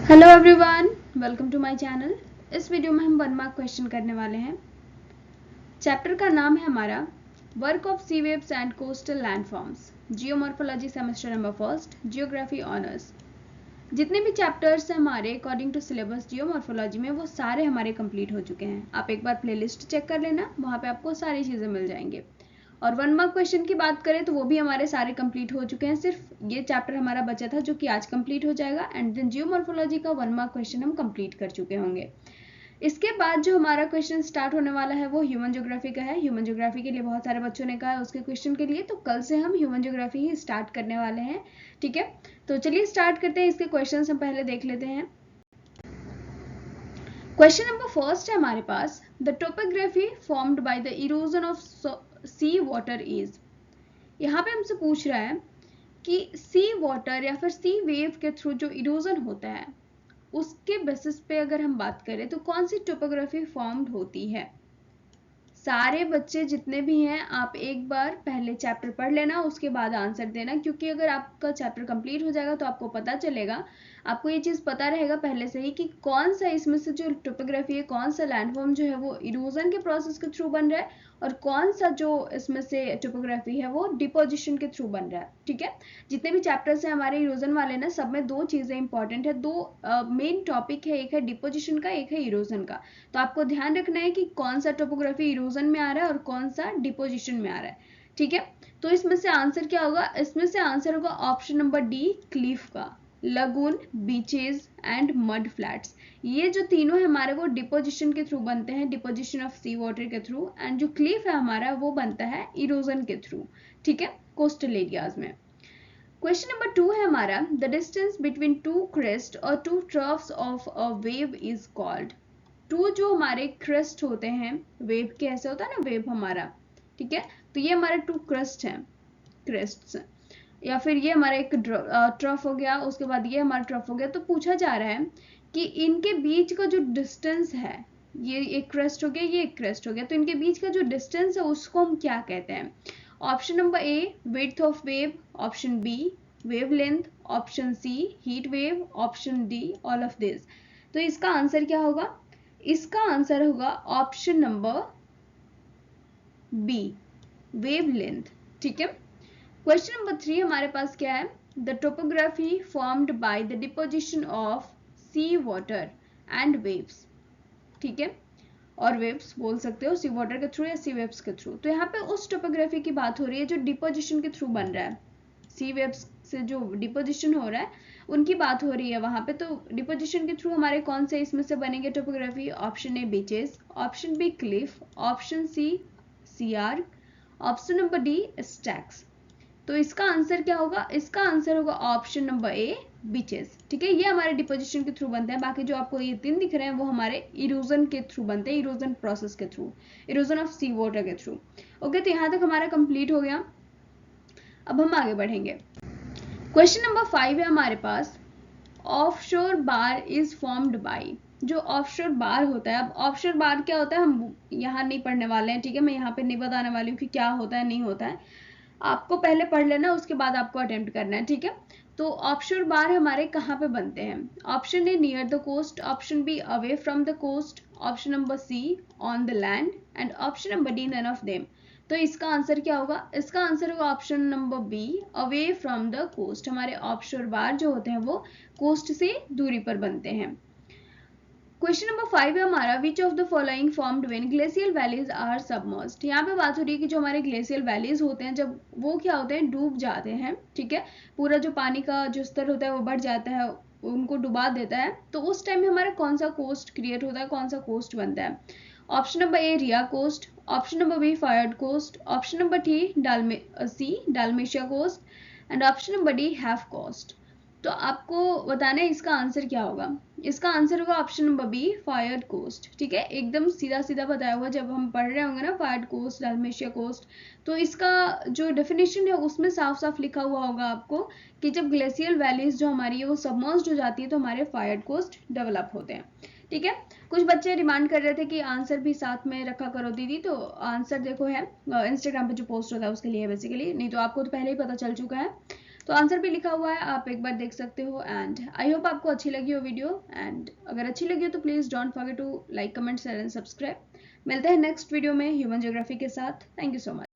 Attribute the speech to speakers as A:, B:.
A: Hello everyone, welcome to my channel. इस video में हम 1 मार्क क्वेश्चन करने वाले हैं। चैप्टर का नाम है हमारा work of sea waves and coastal landforms, geomorphology semester number first, geography honours. जितने भी चैप्टर्स हैं हमारे अकॉर्डिंग टू सिलेबस जियोमॉर्फोलॉजी में, वो सारे हमारे कंप्लीट हो चुके हैं। आप एक बार प्लेलिस्ट चेक कर लेना, वहाँ पे आपको सारी चीज़ें मिल जाएंगे। और 1 मार्क क्वेश्चन की बात करें तो वो भी हमारे सारे कंप्लीट हो चुके हैं। सिर्फ ये चैप्टर हमारा बचा था जो कि आज कंप्लीट हो जाएगा, एंड देन जियोमॉर्फोलॉजी का 1 मार्क क्वेश्चन हम कंप्लीट कर चुके होंगे। इसके बाद जो हमारा क्वेश्चन स्टार्ट होने वाला है वो ह्यूमन ज्योग्राफी का है। ह्यूमन ज्योग्राफी के लिए बहुत सारे बच्चों ने कहा है उसके क्वेश्चन के लिए, तो कल से हम ह्यूमन ज्योग्राफी ही स्टार्ट करने वाले हैं। ठीक है, तो चलिए स्टार्ट करते हैं। इसके क्वेश्चन हम पहले देख लेते हैं। क्वेश्चन नंबर फर्स्ट है हमारे पास, the topography formed by the erosion of sea water is. यहाँ पे हमसे पूछ रहा है कि सी वाटर या फिर सी वेव के थ्रू जो इरोजन होता है उसके बेसिस पे अगर हम बात करें तो कौन सी टोपोग्राफी फॉर्म्ड होती है। सारे बच्चे जितने भी हैं आप एक बार पहले चैप्टर पढ़ लेना, उसके बाद आंसर देना, क्योंकि अगर आपका चैप्टर कंप्लीट हो जाएगा तो आपको पता चलेगा, आपको ये चीज़ पता रहेगा पहले से ही कि कौन सा इसमें से जो टोपोग्राफी है, कौन सा लैंडफॉर्म जो है वो इरोजन के प्रोसेस के थ्रू बन रहा है और कौन सा जो इसमें से टोपोग्राफी है वो डिपोजिशन के थ्रू बन रहा है। ठीक है, जितने भी चैप्टर्स हैं हमारे इरोजन वाले ना, सब में दो चीज़ें इंपॉर्टेंट है, दो मेन टॉपिक है, एक है डिपोजिशन का, एक है इरोजन का। तो आपको ध्यान रखना है कि कौन सा टोपोग्राफी इरोजन में आ रहा है और कौन सा डिपोजिशन में आ रहा है। ठीक है, तो इसमें से आंसर क्या होगा? इसमें से आंसर होगा ऑप्शन नंबर डी, क्लिफ का। Lagoon, beaches and mud flats, ये जो तीनों है हमारे वो डिपोजिशन के थ्रू बनते हैं, डिपोजिशन ऑफ सी वाटर के थ्रू। एंड जो क्लिफ है हमारा वो बनता है इरोजन के थ्रू। ठीक है, कोस्टल एरियाज में। क्वेश्चन नंबर 2 है हमारा, the distance between two crest और two troughs of a wave is called. Two जो हमारे क्रेस्ट होते हैं वेव के, ऐसे होता है ना वेव हमारा, ठीक है, तो ये हमारे टू क्रेस्ट हैं, क्रेस्ट्स, या फिर ये हमारा एक ट्रफ हो गया, उसके बाद ये हमारा ट्रफ हो गया। तो पूछा जा रहा है कि इनके बीच का जो डिस्टेंस है, ये एक क्रेस्ट हो गया, ये एक क्रेस्ट हो गया, तो इनके बीच का जो डिस्टेंस है उसको हम क्या कहते हैं? Option number A, width of wave, option B wave length, option C heat wave, option D all of this. तो इसका आंसर क्या होगा? इसका आंसर होगा option number B, wave length. ठीक है, क्वेश्चन नंबर 3 हमारे पास क्या है, the topography formed by the deposition of sea water and waves. ठीक है, और वेव्स बोल सकते हो, सी वाटर के थ्रू या सी वेव्स के थ्रू। तो यहाँ पे उस टोपोग्राफी की बात हो रही है जो डिपोजिशन के थ्रू बन रहा है, सी वेव्स से जो डिपोजिशन हो रहा है उनकी बात हो रही है वहां पे। तो डिपोजिशन के थ्रू हमारे कौन से इसमें से बनेंगे टोपोग्राफी? Option A beaches, option B cliff, option C CR, option number D stacks. तो इसका आंसर क्या होगा? इसका आंसर होगा ऑप्शन नंबर ए, बीचेस। ठीक है, ये हमारे डिपोजिशन के थ्रू बनते हैं। बाकी जो आपको ये तीन दिख रहे हैं वो हमारे इरोजन के थ्रू बनते हैं, इरोजन प्रोसेस के through, erosion of sea water के थ्रू। ओके, तो यहाँ तक हमारा कंप्लीट हो गया। अब हम आगे बढ़ेंगे। क्वेश्चन नंबर 5 है हमारे पास, offshore bar is formed by. जो ऑफशोर बार होता है, अब ऑफशोर बार क्या होता है हम यहाँ नहीं पढ़ने वाले हैं। ठीक है, मैं यहाँ पे नहीं बताने वाली हूँ कि क्या होता है नहीं होता है, आपको पहले पढ़ लेना, उसके बाद आपको अटेम्प्ट करना है। ठीक है, तो ऑफशोर बार हमारे कहाँ पे बनते हैं? Option A near the coast, option B away from the coast, option number C on the land, and option number D none of them. तो इसका आंसर क्या होगा? इसका आंसर होगा option number B, away from the coast. हमारे offshore bar जो होते हैं वो कोस्ट से दूरी पर बनते हैं। क्वेश्चन नंबर 5 है हमारा, which of the following formed when glacial valleys are submerged. यहाँ पे बात हो रही है कि जो हमारे ग्लेशियल वैलीज होते हैं जब वो क्या होते हैं, डूब जाते हैं। ठीक है, पूरा जो पानी का जो स्तर होता है वो बढ़ जाता है, उनको डुबा देता है, तो उस टाइम में हमारा कौन सा कोस्ट क्रिएट होता है, कौन सा कोस्ट बनता है? Option number A ria coast, option number B fjord coast, option number C Dalmatia coast, and option number D haff coast. तो आपको बताना है इसका आंसर क्या होगा। इसका आंसर होगा option number B, fjord coast. ठीक है, एकदम सीधा सीधा बताया हुआ, जब हम पढ़ रहे होंगे ना फायर्ड कोस्ट, डालमेशिया कोस्ट, तो इसका जो डेफिनेशन है उसमें साफ साफ लिखा हुआ होगा आपको कि जब ग्लेशियल वैलीज जो हमारी है वो सबमर्ज्ड हो जाती है तो हमारे फायर्ड कोस्ट डेवलप होते हैं। ठीक है, कुछ बच्चे डिमांड कर रहे थे कि आंसर भी साथ में रखा करो दीदी, तो आंसर देखो है इंस्टाग्राम पे जो पोस्ट होता है उसके लिए बेसिकली, नहीं तो आपको तो पहले ही पता चल चुका है। तो आंसर भी लिखा हुआ है, आप एक बार देख सकते हो। एंड आई होप आपको अच्छी लगी हो वीडियो, एंड अगर अच्छी लगी हो तो please don't forget to like, comment, share and subscribe. मिलते हैं नेक्स्ट वीडियो में ह्यूमन ज्योग्राफी के साथ। Thank you so much.